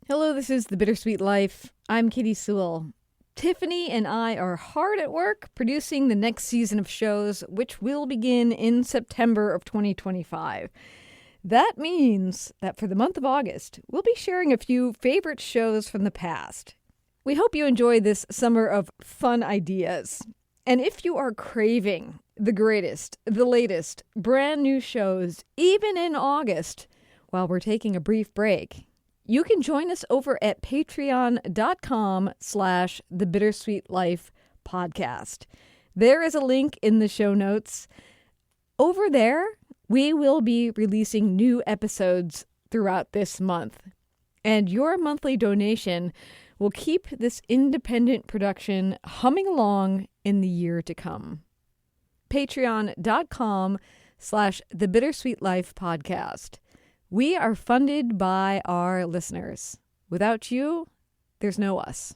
Hello, this is The Bittersweet Life. I'm Katy Sewell. Tiffany and I are hard at work producing the next season of shows, which will begin in September of 2025. That means that for the month of August, we'll be sharing a few favorite shows from the past. We hope you enjoy this summer of fun ideas. And if you are craving the greatest, the latest, brand new shows, even in August, while we're taking a brief break, you can join us over at patreon.com/The Bittersweet Life podcast. There is a link in the show notes. Over there, we will be releasing new episodes throughout this month. And your monthly donation will keep this independent production humming along in the year to come. Patreon.com/The Bittersweet Life podcast. We are funded by our listeners. Without you, there's no us.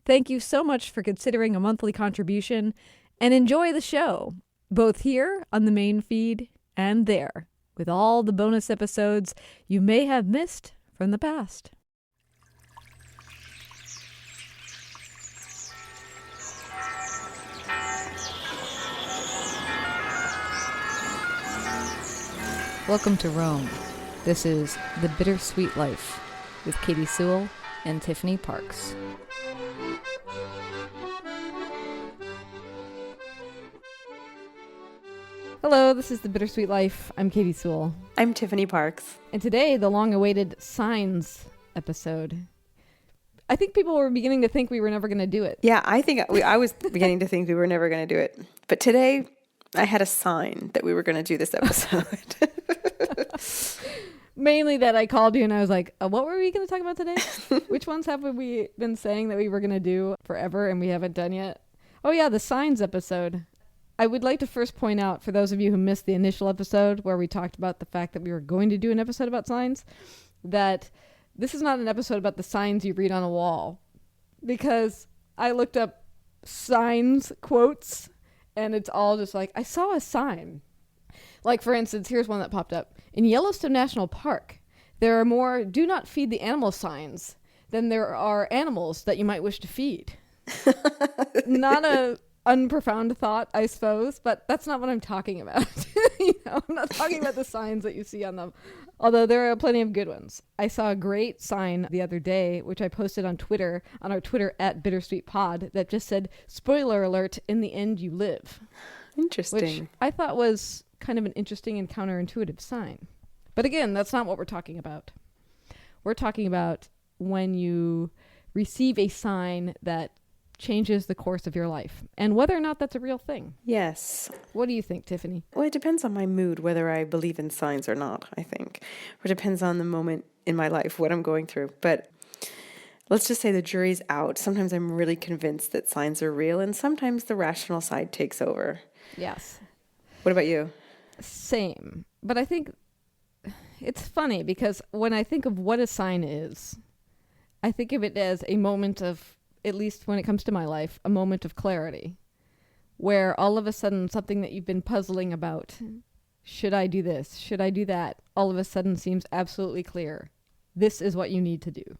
Thank you so much for considering a monthly contribution, and enjoy the show, both here on the main feed and there, with all the bonus episodes you may have missed from the past. Welcome to Rome. This is The Bittersweet Life with Katy Sewell and Tiffany Parks. Hello, this is The Bittersweet Life. I'm Katy Sewell. I'm Tiffany Parks. And today, the long-awaited Signs episode. I think people were beginning to think we were never going to do it. Yeah, I was beginning to think we were never going to do it. But today, I had a sign that we were going to do this episode. Mainly that I called you and I was like, what were we going to talk about today? Which ones have we been saying that we were going to do forever and we haven't done yet? Oh yeah, the Signs episode. I would like to first point out, for those of you who missed the initial episode where we talked about the fact that we were going to do an episode about signs, that this is not an episode about the signs you read on a wall. Because I looked up signs quotes and it's all just like, I saw a sign. Like, for instance, here's one that popped up. In Yellowstone National Park, there are more do not feed the animal signs than there are animals that you might wish to feed. Not a unprofound thought, I suppose, but that's not what I'm talking about. I'm not talking about the signs that you see on them, although there are plenty of good ones. I saw a great sign the other day, which I posted on Twitter, on our Twitter @BittersweetPod, that just said, "Spoiler alert, in the end you live." Interesting. Which I thought was kind of an interesting and counterintuitive sign. But again, that's not what we're talking about. We're talking about when you receive a sign that changes the course of your life and whether or not that's a real thing. Yes. What do you think, Tiffany? Well, it depends on my mood, whether I believe in signs or not, I think. Or it depends on the moment in my life, what I'm going through. But let's just say the jury's out. Sometimes I'm really convinced that signs are real, and sometimes the rational side takes over. Yes. What about you? Same. But I think it's funny because when I think of what a sign is, I think of it as a moment of, at least when it comes to my life, a moment of clarity, where all of a sudden something that you've been puzzling about, should I do this? Should I do that? All of a sudden seems absolutely clear. This is what you need to do.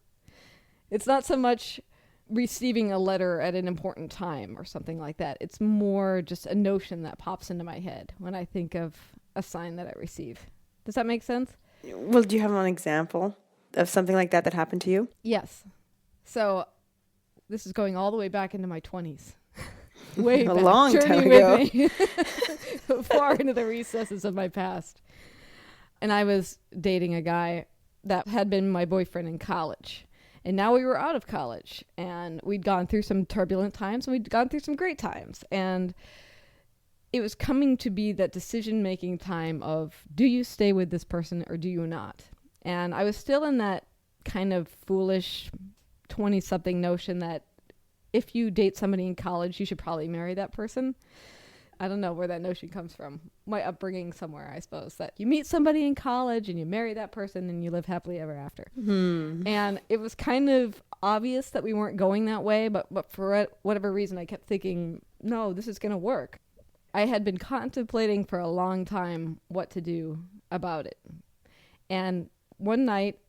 It's not so much receiving a letter at an important time or something like that. It's more just a notion that pops into my head when I think of a sign that I receive. Does that make sense? Well, do you have an example of something like that happened to you? Yes. So this is going all the way back into my 20s. Way a back. long Journey time with ago. me. Far into the recesses of my past. And I was dating a guy that had been my boyfriend in college. And now we were out of college, and we'd gone through some turbulent times, and we'd gone through some great times. And it was coming to be that decision-making time of, do you stay with this person or do you not? And I was still in that kind of foolish 20-something notion that if you date somebody in college, you should probably marry that person. I don't know where that notion comes from. My upbringing somewhere, I suppose, that you meet somebody in college and you marry that person and you live happily ever after. And it was kind of obvious that we weren't going that way, but for whatever reason, I kept thinking, no, this is going to work. I had been contemplating for a long time what to do about it. And one night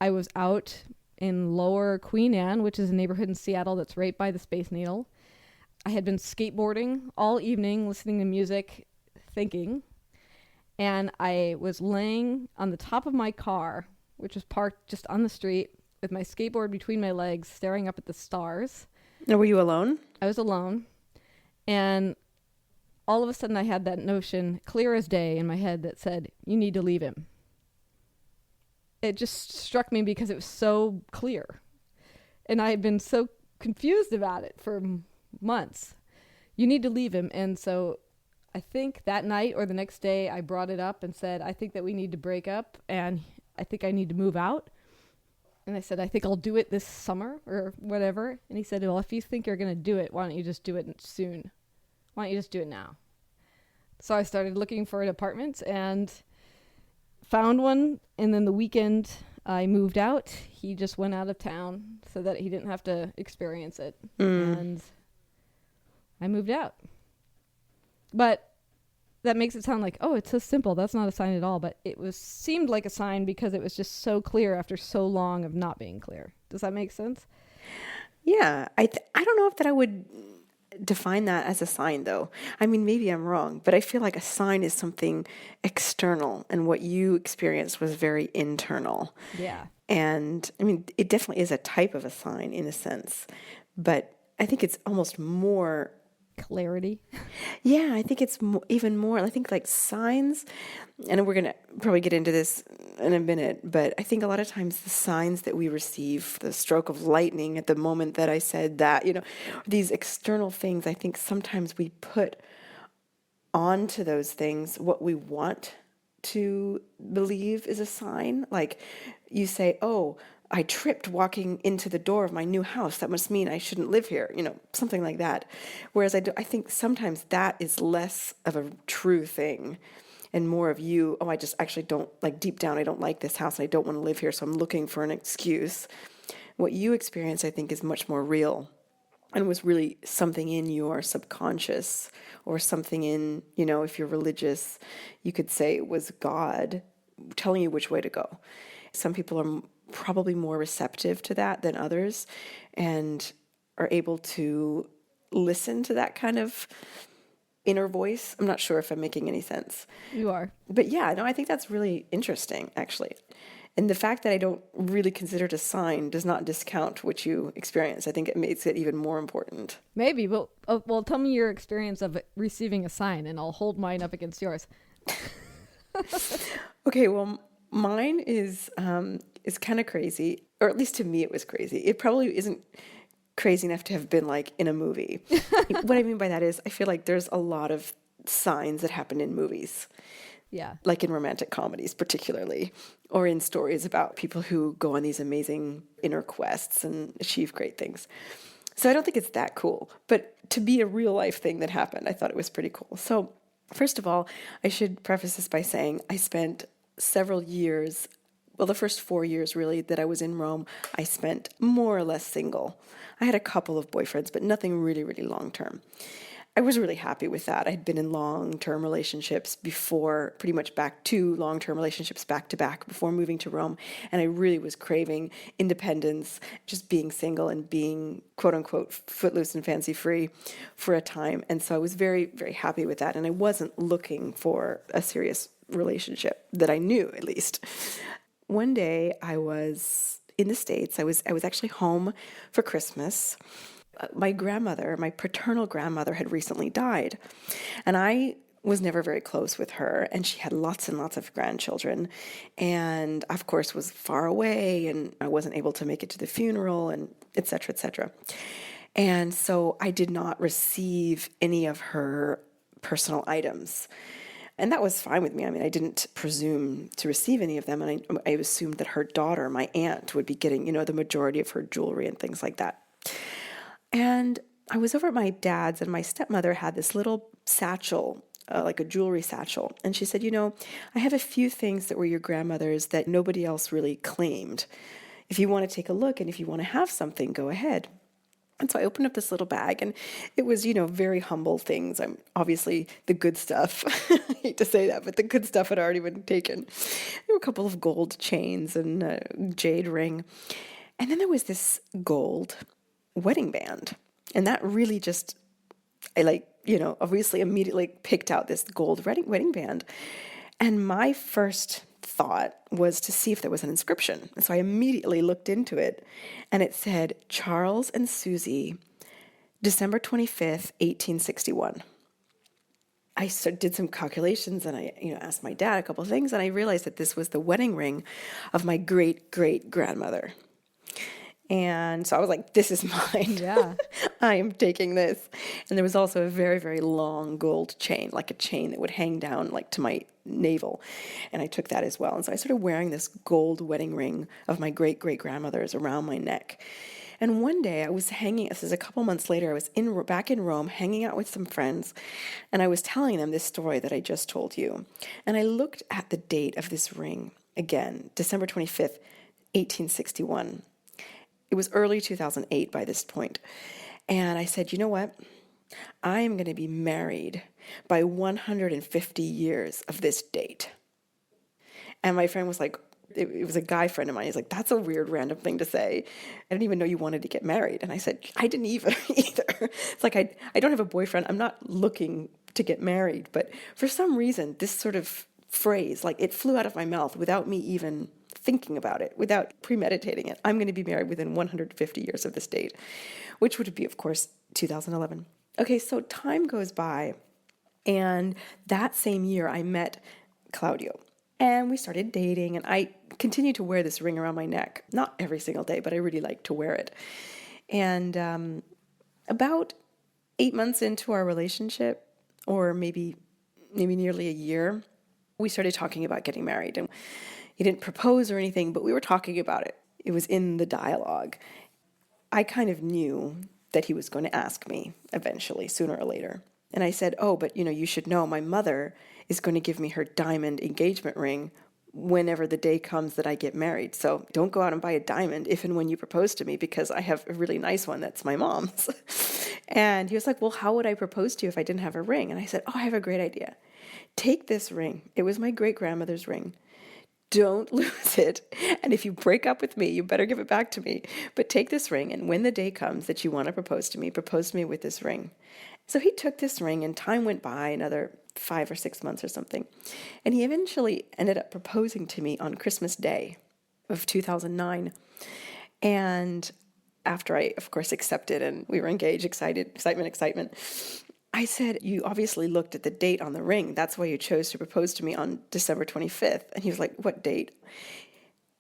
I was out in Lower Queen Anne, which is a neighborhood in Seattle that's right by the Space Needle. I had been skateboarding all evening, listening to music, thinking, and I was laying on the top of my car, which was parked just on the street, with my skateboard between my legs, staring up at the stars. Now, were you alone? I was alone, and all of a sudden I had that notion, clear as day, in my head that said, you need to leave him. It just struck me because it was so clear. And I had been so confused about it for months. You need to leave him. And so I think that night or the next day I brought it up and said, I think that we need to break up and I think I need to move out. And I said, I think I'll do it this summer or whatever. And he said, well, if you think you're going to do it, why don't you just do it soon? Why don't you just do it now? So I started looking for an apartment and found one. And then the weekend I moved out. He just went out of town so that he didn't have to experience it. And I moved out. But that makes it sound like, oh, it's so simple. That's not a sign at all. But it seemed like a sign because it was just so clear after so long of not being clear. Does that make sense? Yeah. I don't know if that I would define that as a sign, though. I mean, maybe I'm wrong, but I feel like a sign is something external, and what you experienced was very internal. Yeah. And I mean, it definitely is a type of a sign in a sense, but I think it's almost more clarity. Yeah, I think it's even more. I think like signs, and we're going to probably get into this in a minute, but I think a lot of times the signs that we receive, the stroke of lightning at the moment that I said that, these external things, I think sometimes we put onto those things what we want to believe is a sign. Like you say, oh, I tripped walking into the door of my new house. That must mean I shouldn't live here, something like that. Whereas I think sometimes that is less of a true thing and more of you, oh, I just actually don't, like deep down, I don't like this house. I don't want to live here, so I'm looking for an excuse. What you experience, I think, is much more real and was really something in your subconscious or something in, if you're religious, you could say it was God telling you which way to go. Some people are probably more receptive to that than others and are able to listen to that kind of inner voice. I'm not sure if I'm making any sense. You are. But yeah, no, I think that's really interesting, actually. And the fact that I don't really consider it a sign does not discount what you experience. I think it makes it even more important. Maybe, but well, tell me your experience of receiving a sign and I'll hold mine up against yours. Okay, well, mine is kind of crazy, or at least to me it was crazy. It probably isn't crazy enough to have been like in a movie. What I mean by that is I feel like there's a lot of signs that happen in movies. Yeah. Like in romantic comedies particularly, or in stories about people who go on these amazing inner quests and achieve great things. So I don't think it's that cool, but to be a real life thing that happened, I thought it was pretty cool. So first of all, I should preface this by saying I spent several years, well, the first 4 years really that I was in Rome, I spent more or less single. I had a couple of boyfriends, but nothing really, really long term. I was really happy with that. I'd been in long-term relationships before, pretty much back to long-term relationships back to back before moving to Rome. And I really was craving independence, just being single and being quote unquote footloose and fancy free for a time. And so I was very, very happy with that. And I wasn't looking for a serious relationship that I knew, at least. One day I was in the States. I was actually home for Christmas. My grandmother, my paternal grandmother, had recently died, and I was never very close with her, and she had lots and lots of grandchildren, and of course was far away, and I wasn't able to make it to the funeral, and et cetera, et cetera. And so I did not receive any of her personal items. And that was fine with me. I mean, I didn't presume to receive any of them, and I assumed that her daughter, my aunt, would be getting, the majority of her jewelry and things like that. And I was over at my dad's, and my stepmother had this little satchel, like a jewelry satchel. And she said, I have a few things that were your grandmother's that nobody else really claimed. If you want to take a look and if you want to have something, go ahead. And so I opened up this little bag, and it was, very humble things. I'm obviously the good stuff. I hate to say that, but the good stuff had already been taken. There were a couple of gold chains and a jade ring. And then there was this gold wedding band. And that really just, obviously immediately picked out this gold wedding band. And my first thought was to see if there was an inscription. And so I immediately looked into it, and it said, Charles and Susie, December 25th, 1861. I did some calculations, and I asked my dad a couple of things, and I realized that this was the wedding ring of my great-great-grandmother. And so I was like, this is mine. Yeah. I am taking this. And there was also a very, very long gold chain, like a chain that would hang down like to my navel. And I took that as well. And so I started wearing this gold wedding ring of my great-great-grandmother's around my neck. And one day I was this is a couple months later, I was back in Rome hanging out with some friends, and I was telling them this story that I just told you. And I looked at the date of this ring again, December 25th, 1861. It was early 2008 by this point. And I said, you know what? I am going to be married by 150 years of this date. And my friend was like, it was a guy friend of mine. He's like, that's a weird random thing to say. I didn't even know you wanted to get married. And I said, I didn't either. It's like, I don't have a boyfriend. I'm not looking to get married. But for some reason, this sort of phrase, like it flew out of my mouth without me even thinking about it, without premeditating it. I'm going to be married within 150 years of this date, which would be, of course, 2011. Okay, so time goes by, and that same year I met Claudio, and we started dating, and I continued to wear this ring around my neck. Not every single day, but I really like to wear it. And about 8 months into our relationship, or maybe nearly a year, we started talking about getting married. And he didn't propose or anything, but we were talking about it. It was in the dialogue. I kind of knew that he was going to ask me eventually, sooner or later. And I said, oh, but you should know my mother is going to give me her diamond engagement ring whenever the day comes that I get married. So don't go out and buy a diamond if and when you propose to me, because I have a really nice one that's my mom's. And he was like, well, how would I propose to you if I didn't have a ring? And I said, oh, I have a great idea. Take this ring. It was my great-grandmother's ring. Don't lose it. And if you break up with me, you better give it back to me. But take this ring, and when the day comes that you want to propose to me with this ring. So he took this ring, and time went by, another 5 or 6 months or something. And he eventually ended up proposing to me on Christmas Day of 2009. And after I, of course, accepted and we were engaged, excitement. I said, you obviously looked at the date on the ring. That's why you chose to propose to me on December 25th. And he was like, what date?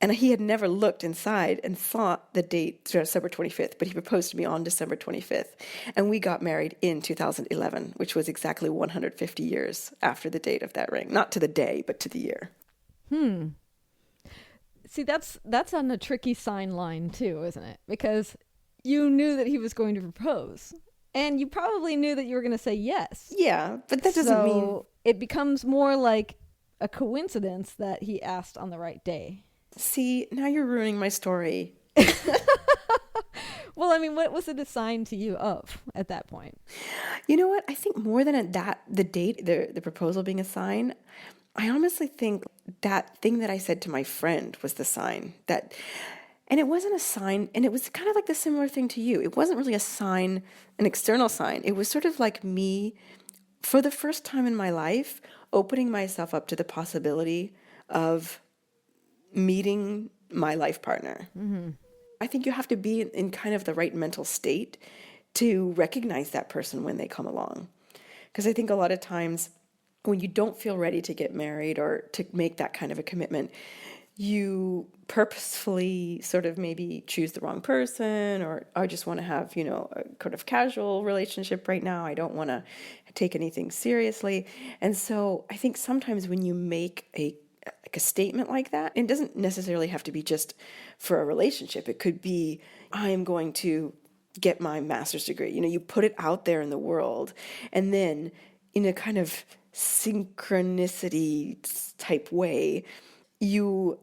And he had never looked inside and saw the date, December 25th, but he proposed to me on December 25th. And we got married in 2011, which was exactly 150 years after the date of that ring. Not to the day, but to the year. See, that's on a tricky sign line too, isn't it? Because you knew that he was going to propose. And you probably knew that you were going to say yes. Yeah, but that doesn't mean... it becomes more like a coincidence that he asked on the right day. See, now you're ruining my story. Well, I mean, what was it assigned to you of at that point? You know what? I think more than the date, the proposal being a sign, I honestly think that thing that I said to my friend was the sign. And it wasn't a sign, and it was kind of like the similar thing to you. It wasn't really a sign, an external sign. It was sort of like me, for the first time in my life, opening myself up to the possibility of meeting my life partner. Mm-hmm. I think you have to be in kind of the right mental state to recognize that person when they come along. Because I think a lot of times when you don't feel ready to get married or to make that kind of a commitment, you purposefully sort of maybe choose the wrong person, or I just want to have, a kind of casual relationship right now. I don't want to take anything seriously. And so I think sometimes when you make a statement like that, it doesn't necessarily have to be just for a relationship. It could be, I am going to get my master's degree. You put it out there in the world, and then in a kind of synchronicity type way, you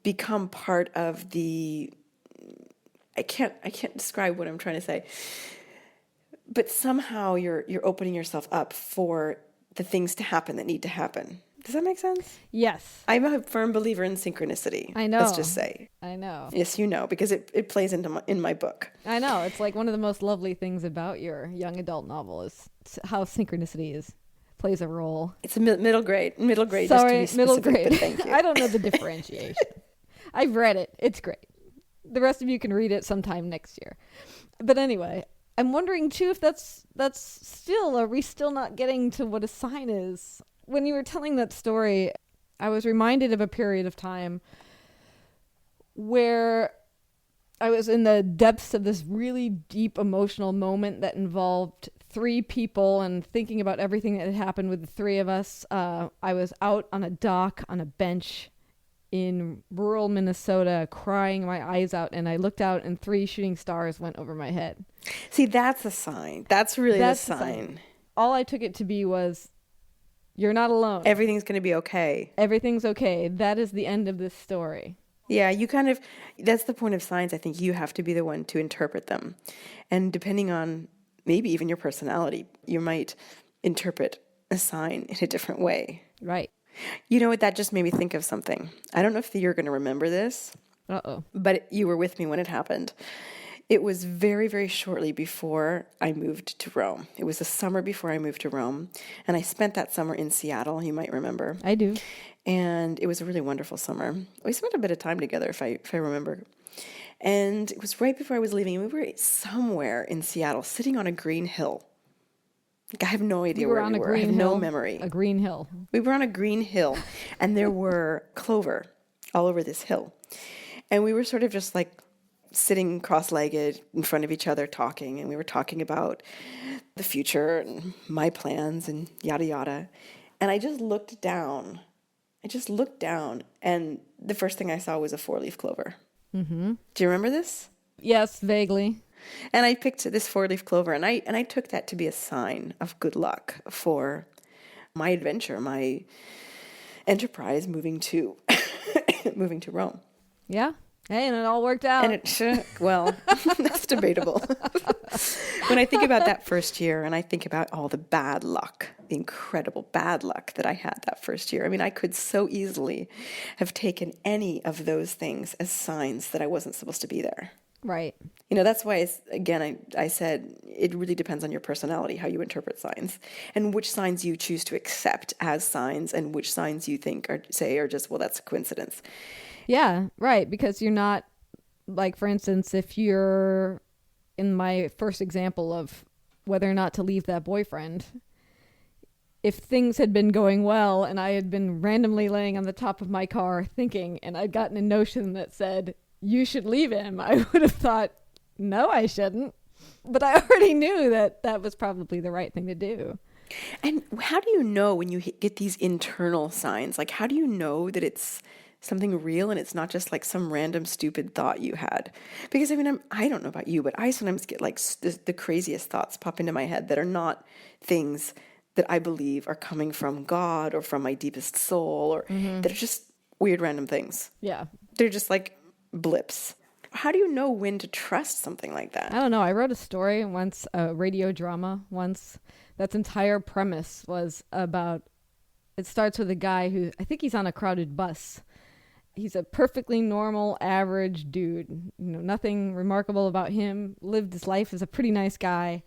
become part of the, I can't describe what I'm trying to say, but somehow you're opening yourself up for the things to happen that need to happen. Does that make sense? Yes. I'm a firm believer in synchronicity. I know. Let's just say. I know. Yes, you know, because it plays in my book. I know. It's like one of the most lovely things about your young adult novel is how synchronicity plays a role. It's a middle grade. Middle grade, Sorry, just to be specific, middle grade. but thank you. I don't know the differentiation. I've read it. It's great. The rest of you can read it sometime next year. But anyway, I'm wondering too if that's still, are we still not getting to what a sign is? When you were telling that story, I was reminded of a period of time where I was in the depths of this really deep emotional moment that involved 3 people and thinking about everything that had happened with the 3 of us. I was out on a dock on a bench in rural Minnesota crying my eyes out, and I looked out and 3 shooting stars went over my head. See, that's a sign. That's really the sign. All I took it to be was, you're not alone. Everything's going to be okay. Everything's okay. That is the end of this story. Yeah, that's the point of signs. I think you have to be the one to interpret them. And depending on maybe even your personality, you might interpret a sign in a different way. Right. You know what? That just made me think of something. I don't know if you're going to remember this. Uh-oh. But you were with me when it happened. It was very, very shortly before I moved to Rome. It was the summer before I moved to Rome. And I spent that summer in Seattle, you might remember. I do. And it was a really wonderful summer. We spent a bit of time together, if I remember. And it was right before I was leaving. We were somewhere in Seattle, sitting on a green hill. I have no idea where we were. I have no memory. A green hill. We were on a green hill, and there were clover all over this hill. And we were sort of just like sitting cross-legged in front of each other talking, and we were talking about the future and my plans and yada yada. And I just looked down, and the first thing I saw was a 4-leaf clover. Mm-hmm. Do you remember this? Yes, vaguely. And I picked this 4-leaf clover, and I took that to be a sign of good luck for my adventure, my enterprise moving to Rome. Yeah. Hey, and it all worked out. And well, that's debatable. When I think about that first year, and I think about all the bad luck, the incredible bad luck that I had that first year, I mean, I could so easily have taken any of those things as signs that I wasn't supposed to be there. Right. You know, that's why, I said it really depends on your personality, how you interpret signs, and which signs you choose to accept as signs, and which signs you think are just, well, that's a coincidence. Yeah, right. Because you're not, like, for instance, if you're in my first example of whether or not to leave that boyfriend, if things had been going well and I had been randomly laying on the top of my car thinking, and I'd gotten a notion that said, you should leave him, I would have thought, no, I shouldn't. But I already knew that was probably the right thing to do. And how do you know when you get these internal signs? Like, how do you know that it's something real and it's not just like some random stupid thought you had? Because I mean, I don't know about you, but I sometimes get like the craziest thoughts pop into my head that are not things that I believe are coming from God or from my deepest soul, or that are just weird random things. Yeah. They're just like blips. How do you know when to trust something like that? I don't know. I wrote a story once, a radio drama once, that's entire premise was about, it starts with a guy who, I think he's on a crowded bus. He's a perfectly normal, average dude. You know, nothing remarkable about him. Lived his life as a pretty nice guy.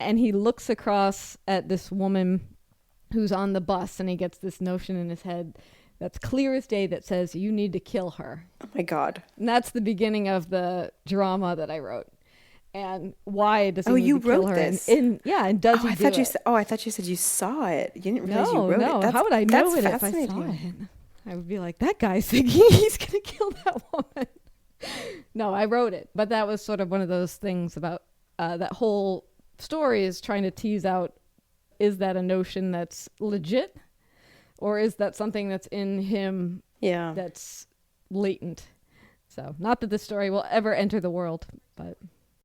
And he looks across at this woman who's on the bus, and he gets this notion in his head that's clear as day that says, you need to kill her. Oh my God. And that's the beginning of the drama that I wrote. And why does he need to kill her? This? And does he do it? I thought you said you saw it. You didn't realize you wrote it. How would I know it if I saw it? I would be like, that guy's thinking he's going to kill that woman. No, I wrote it. But that was sort of one of those things about that whole story is trying to tease out, is that a notion that's legit? Or is that something that's in him that's latent? So not that the story will ever enter the world, but...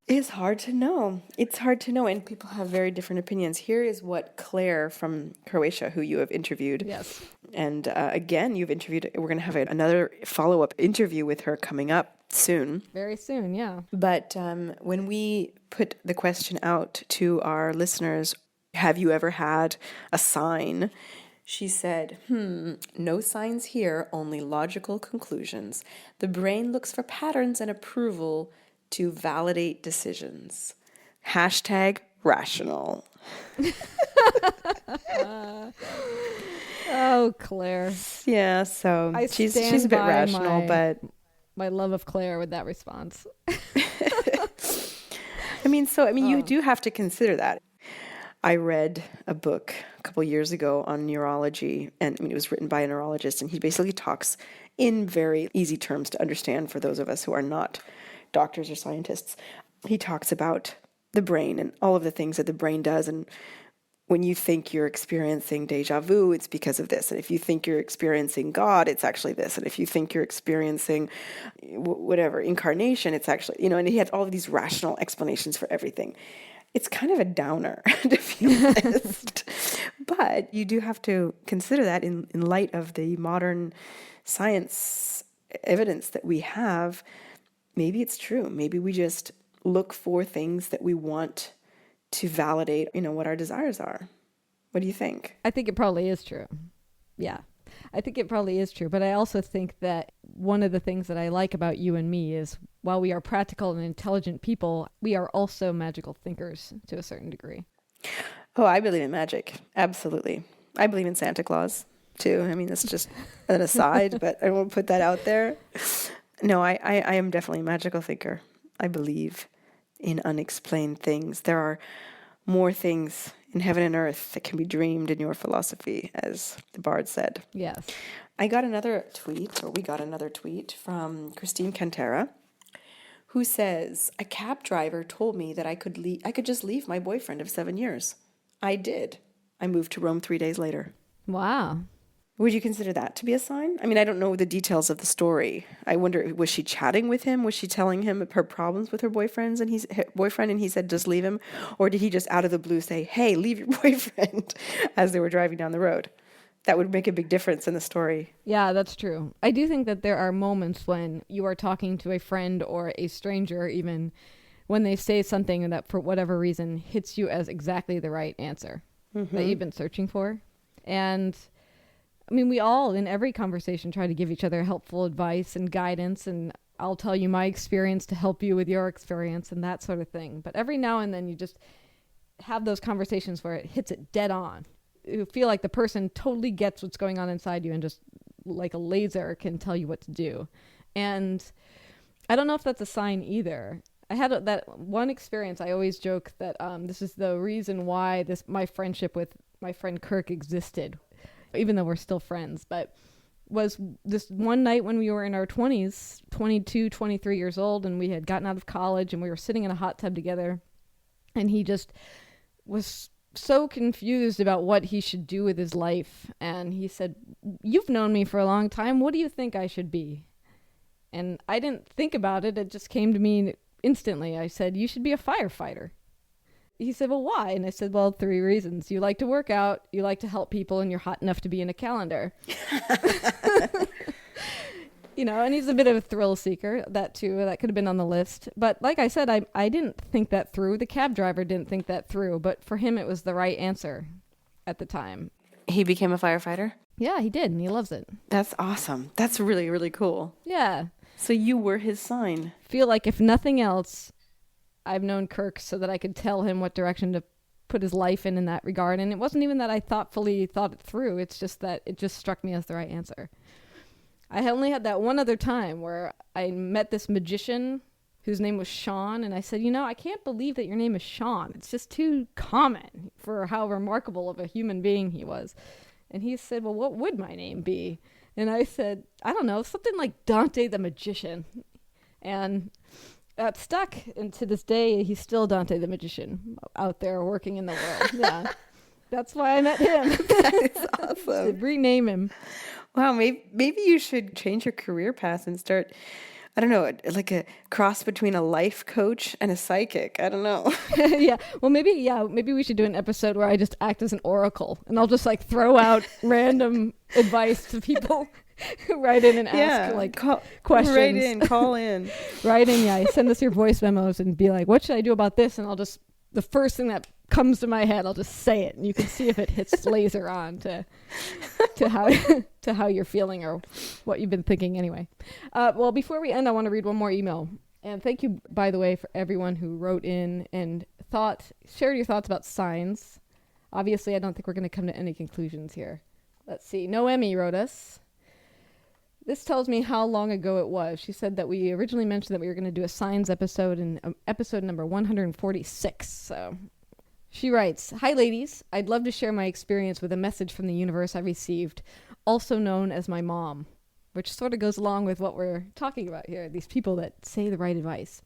It's hard to know. It's hard to know, and people have very different opinions. Here is what Claire from Croatia, who you have interviewed. Yes. And again, you've interviewed, we're going to have another follow-up interview with her coming up soon. Very soon, yeah. But when we put the question out to our listeners, have you ever had a sign? She said, no signs here, only logical conclusions. The brain looks for patterns and approval to validate decisions. Hashtag rational. Oh, Claire. Yeah, so I she's stand a bit by rational, but my love of Claire with that response. you do have to consider that. I read a book a couple years ago on neurology, and it was written by a neurologist, and he basically talks in very easy terms to understand for those of us who are not doctors or scientists. He talks about the brain and all of the things that the brain does, and when you think you're experiencing deja vu, it's because of this. And if you think you're experiencing God, it's actually this. And if you think you're experiencing whatever, incarnation, it's actually, and he had all of these rational explanations for everything. It's kind of a downer, to be honest. But you do have to consider that in light of the modern science evidence that we have. Maybe it's true. Maybe we just look for things that we want to validate, what our desires are. What do you think? I think it probably is true. Yeah, I think it probably is true. But I also think that one of the things that I like about you and me is while we are practical and intelligent people, we are also magical thinkers to a certain degree. Oh, I believe in magic. Absolutely. I believe in Santa Claus too. That's just an aside, but I won't put that out there. No, I am definitely a magical thinker. I believe in unexplained things. There are more things in heaven and earth that can be dreamed in your philosophy, as the bard said. Yes. We got another tweet from Christine Cantera, who says, a cab driver told me that I could just leave my boyfriend of 7 years. I did. I moved to Rome 3 days later. Wow. Would you consider that to be a sign? I don't know the details of the story. I wonder, was she chatting with him? Was she telling him her problems with her boyfriend and he said, just leave him? Or did he just out of the blue say, hey, leave your boyfriend as they were driving down the road? That would make a big difference in the story. Yeah, that's true. I do think that there are moments when you are talking to a friend or a stranger, even when they say something that for whatever reason hits you as exactly the right answer that you've been searching for. And we all, in every conversation, try to give each other helpful advice and guidance, and I'll tell you my experience to help you with your experience and that sort of thing. But every now and then you just have those conversations where it hits it dead on. You feel like the person totally gets what's going on inside you and just like a laser can tell you what to do. And I don't know if that's a sign either. I had that one experience. I always joke that this is the reason why my friendship with my friend Kirk existed, even though we're still friends, but was this one night when we were in our 20s, 22, 23 years old, and we had gotten out of college and we were sitting in a hot tub together, and he just was so confused about what he should do with his life. And he said, you've known me for a long time. What do you think I should be? And I didn't think about it. It just came to me instantly. I said, you should be a firefighter. He said, well, why? And I said, well, 3 reasons. You like to work out, you like to help people, and you're hot enough to be in a calendar. And he's a bit of a thrill seeker, that too. That could have been on the list. But like I said, I didn't think that through. The cab driver didn't think that through. But for him, it was the right answer at the time. He became a firefighter? Yeah, he did, and he loves it. That's awesome. That's really, really cool. Yeah. So you were his sign. Feel like if nothing else, I've known Kirk so that I could tell him what direction to put his life in that regard. And it wasn't even that I thoughtfully thought it through. It's just that it just struck me as the right answer. I only had that one other time where I met this magician whose name was Sean. And I said, I can't believe that your name is Sean. It's just too common for how remarkable of a human being he was. And he said, well, what would my name be? And I said, I don't know, something like Dante the Magician. And that stuck, and to this day, he's still Dante the Magician out there working in the world. Yeah, that's why I met him. That is awesome. To rename him. Wow, maybe you should change your career path and start, I don't know, like a cross between a life coach and a psychic. I don't know. Yeah, well, maybe we should do an episode where I just act as an oracle, and I'll just like throw out random advice to people. Write in and ask questions. Call in. Write in, send us your voice memos and be like, what should I do about this? And I'll just the first thing that comes to my head, I'll just say it, and you can see if it hits laser on to how to how you're feeling or what you've been thinking anyway. Well, before we end, I want to read one more email. And thank you, by the way, for everyone who wrote in and shared your thoughts about signs. Obviously, I don't think we're going to come to any conclusions here. Let's see. Noemi wrote us. This tells me how long ago it was. She said that we originally mentioned that we were going to do a signs episode in episode number 146. So she writes, "Hi, ladies. I'd love to share my experience with a message from the universe I received, also known as my mom," which sort of goes along with what we're talking about here, these people that say the right advice.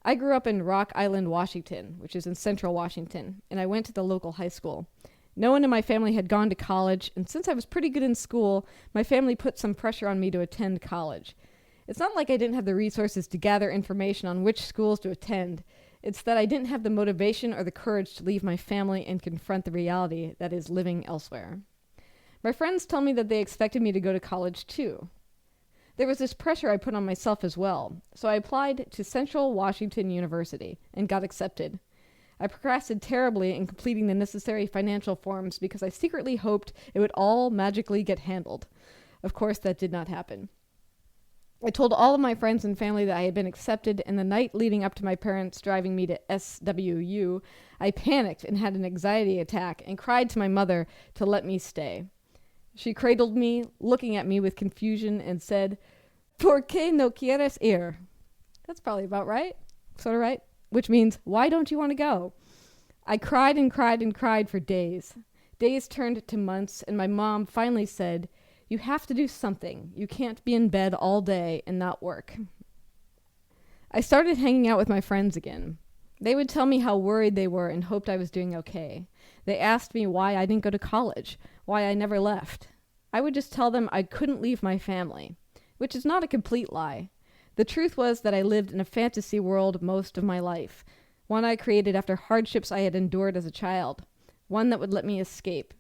"I grew up in Rock Island, Washington, which is in central Washington, and I went to the local high school. No one in my family had gone to college, and since I was pretty good in school, my family put some pressure on me to attend college. It's not like I didn't have the resources to gather information on which schools to attend. It's that I didn't have the motivation or the courage to leave my family and confront the reality that is living elsewhere. My friends tell me that they expected me to go to college too. There was this pressure I put on myself as well, so I applied to Central Washington University and got accepted. I procrastinated terribly in completing the necessary financial forms because I secretly hoped it would all magically get handled. Of course, that did not happen. I told all of my friends and family that I had been accepted, and the night leading up to my parents driving me to SWU, I panicked and had an anxiety attack and cried to my mother to let me stay. She cradled me, looking at me with confusion, and said, "¿Por qué no quieres ir?" That's probably about right. Sort of right. Which means, why don't you want to go? I cried and cried and cried for days. Days turned to months, and my mom finally said, "You have to do something. You can't be in bed all day and not work." I started hanging out with my friends again. They would tell me how worried they were and hoped I was doing okay. They asked me why I didn't go to college, why I never left. I would just tell them I couldn't leave my family, which is not a complete lie. The truth was that I lived in a fantasy world most of my life, one I created after hardships I had endured as a child, one that would let me escape.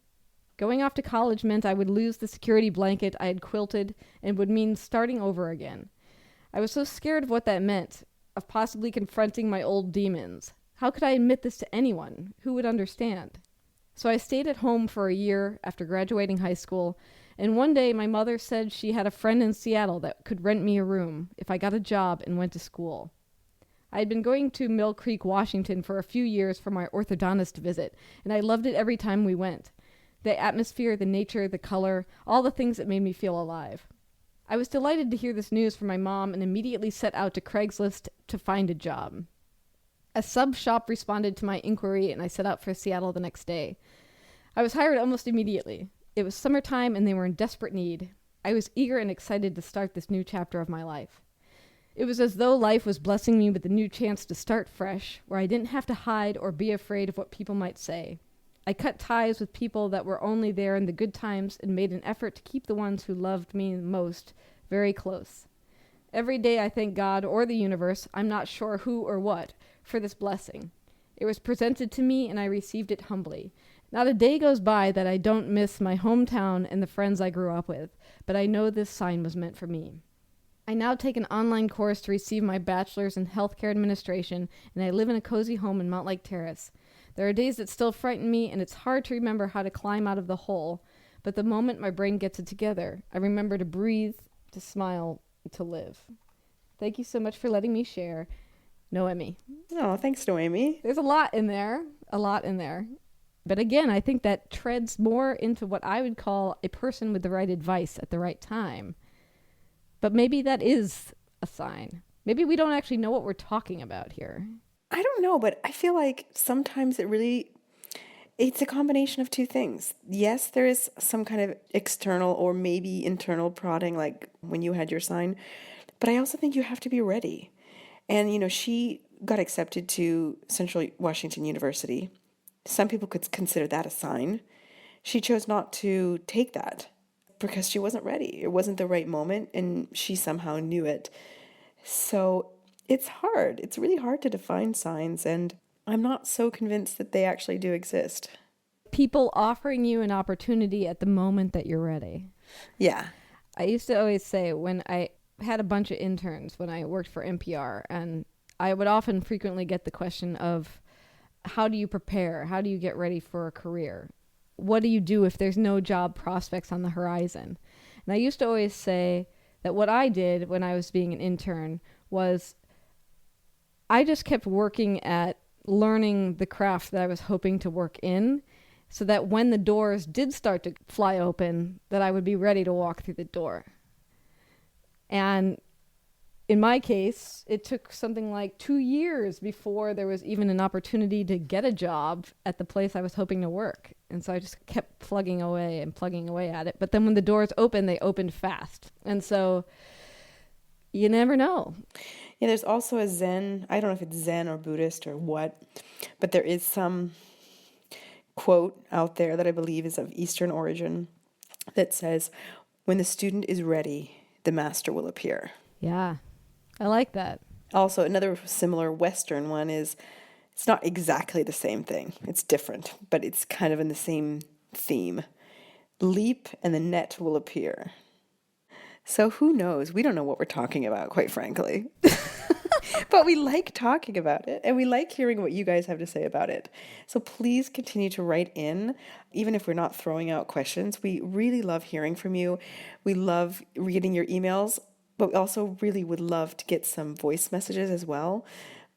Going off to college meant I would lose the security blanket I had quilted and would mean starting over again. I was so scared of what that meant, of possibly confronting my old demons. How could I admit this to anyone? Who would understand? So I stayed at home for a year after graduating high school, and one day my mother said she had a friend in Seattle that could rent me a room if I got a job and went to school. I had been going to Mill Creek, Washington for a few years for my orthodontist visit, and I loved it every time we went. The atmosphere, the nature, the color, all the things that made me feel alive. I was delighted to hear this news from my mom and immediately set out to Craigslist to find a job. A sub shop responded to my inquiry, and I set out for Seattle the next day. I was hired almost immediately. It was summertime, and they were in desperate need. I was eager and excited to start this new chapter of my life. It was as though life was blessing me with a new chance to start fresh, where I didn't have to hide or be afraid of what people might say. I cut ties with people that were only there in the good times and made an effort to keep the ones who loved me most very close. Every day I thank God or the universe, I'm not sure who or what, for this blessing. It was presented to me, and I received it humbly. Not a day goes by that I don't miss my hometown and the friends I grew up with, but I know this sign was meant for me. I now take an online course to receive my bachelor's in healthcare administration, and I live in a cozy home in Montlake Terrace. There are days that still frighten me, and it's hard to remember how to climb out of the hole, but the moment my brain gets it together, I remember to breathe, to smile, to live. Thank you so much for letting me share. Noemi. Oh, thanks, Noemi. There's a lot in there. But again, I think that treads more into what I would call a person with the right advice at the right time. But maybe that is a sign. Maybe we don't actually know what we're talking about here. I don't know, but I feel like sometimes it's a combination of two things. Yes, there is some kind of external or maybe internal prodding, like when you had your sign. But I also think you have to be ready. And, she got accepted to Central Washington University. Some people could consider that a sign. She chose not to take that because she wasn't ready. It wasn't the right moment, and she somehow knew it. So it's hard. It's really hard to define signs, and I'm not so convinced that they actually do exist. People offering you an opportunity at the moment that you're ready. Yeah. I used to always say when I had a bunch of interns when I worked for NPR, and I would often frequently get the question of, how do you prepare? How do you get ready for a career? What do you do if there's no job prospects on the horizon? And I used to always say that what I did when I was being an intern was I just kept working at learning the craft that I was hoping to work in, so that when the doors did start to fly open, that I would be ready to walk through the door. And in my case, it took something like 2 years before there was even an opportunity to get a job at the place I was hoping to work. And so I just kept plugging away at it. But then when the doors opened, they opened fast. And so you never know. Yeah, there's also a Zen, I don't know if it's Zen or Buddhist or what, but there is some quote out there that I believe is of Eastern origin that says, when the student is ready, the master will appear. Yeah, I like that. Also, another similar Western one is, it's not exactly the same thing. It's different, but it's kind of in the same theme. Leap and the net will appear. So who knows? We don't know what we're talking about, quite frankly. But we like talking about it, and we like hearing what you guys have to say about it. So please continue to write in, even if we're not throwing out questions. We really love hearing from you. We love reading your emails, but we also really would love to get some voice messages as well.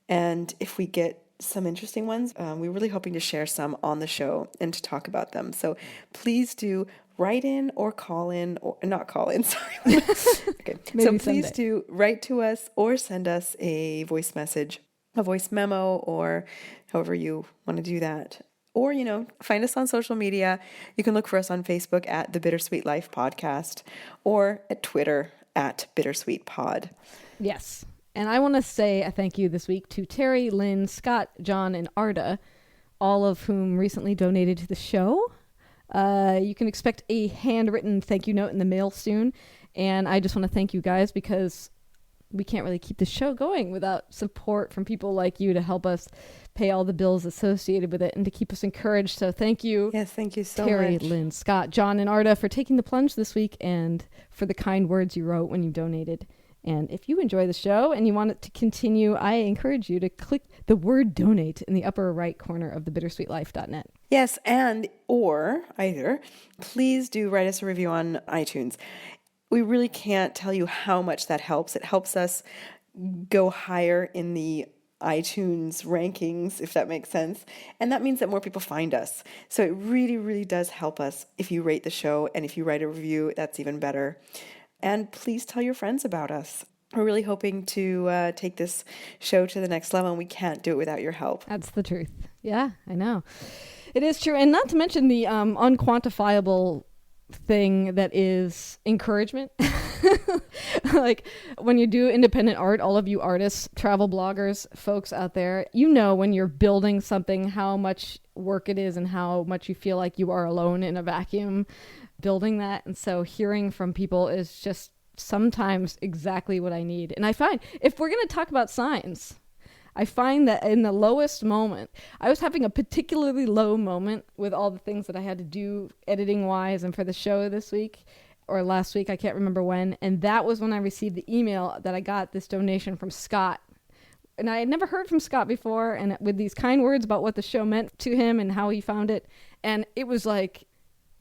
And if we get some interesting ones, we're really hoping to share some on the show and to talk about them. So please do write in or call in, or not call in, sorry. Okay. So please do write to us or send us a voice message, a voice memo, or however you want to do that. Or, find us on social media. You can look for us on Facebook at the Bittersweet Life Podcast, or at Twitter at Bittersweet Pod. Yes. And I want to say a thank you this week to Terry, Lynn, Scott, John, and Arda, all of whom recently donated to the show. You can expect a handwritten thank you note in the mail soon. And I just want to thank you guys, because we can't really keep the show going without support from people like you to help us pay all the bills associated with it and to keep us encouraged. So thank you. Yes, thank you so Terry, much. Lynn, Scott, John, and Arda for taking the plunge this week and for the kind words you wrote when you donated. And if you enjoy the show and you want it to continue, I encourage you to click the word donate in the upper right corner of the bittersweetlife.net. Yes, and or either, please do write us a review on iTunes. We really can't tell you how much that helps. It helps us go higher in the iTunes rankings, if that makes sense. And that means that more people find us. So it really, really does help us if you rate the show. And if you write a review, that's even better. And please tell your friends about us. We're really hoping to take this show to the next level, and we can't do it without your help. That's the truth. Yeah, I know. It is true. And not to mention the unquantifiable thing that is encouragement. Like when you do independent art, all of you artists, travel bloggers, folks out there, when you're building something, how much work it is and how much you feel like you are alone in a vacuum building that. And so hearing from people is just sometimes exactly what I need. And I find if we're going to talk about signs, I find that in the lowest moment, I was having a particularly low moment with all the things that I had to do editing wise and for the show this week or last week, I can't remember when. And that was when I received the email that I got this donation from Scott. And I had never heard from Scott before, and with these kind words about what the show meant to him and how he found it. And it was like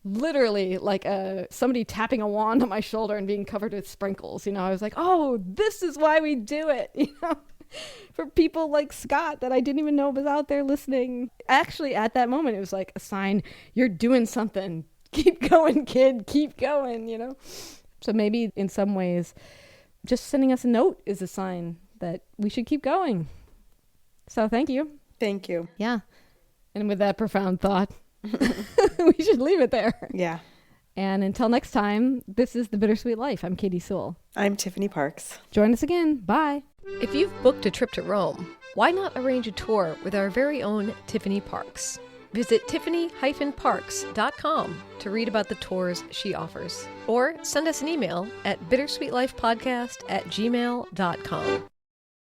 literally like somebody tapping a wand on my shoulder and being covered with sprinkles. I was like, oh, this is why we do it, for people like Scott that I didn't even know was out there listening. Actually, at that moment, it was like a sign, you're doing something. Keep going, kid. Keep going, So maybe in some ways, just sending us a note is a sign that we should keep going. So thank you. Thank you. Yeah. And with that profound thought, we should leave it there. Yeah. And until next time, this is The Bittersweet Life. I'm Katie Sewell. I'm Tiffany Parks. Join us again. Bye. If you've booked a trip to Rome, why not arrange a tour with our very own Tiffany Parks? Visit tiffany-parks.com to read about the tours she offers. Or send us an email at bittersweetlifepodcast@gmail.com.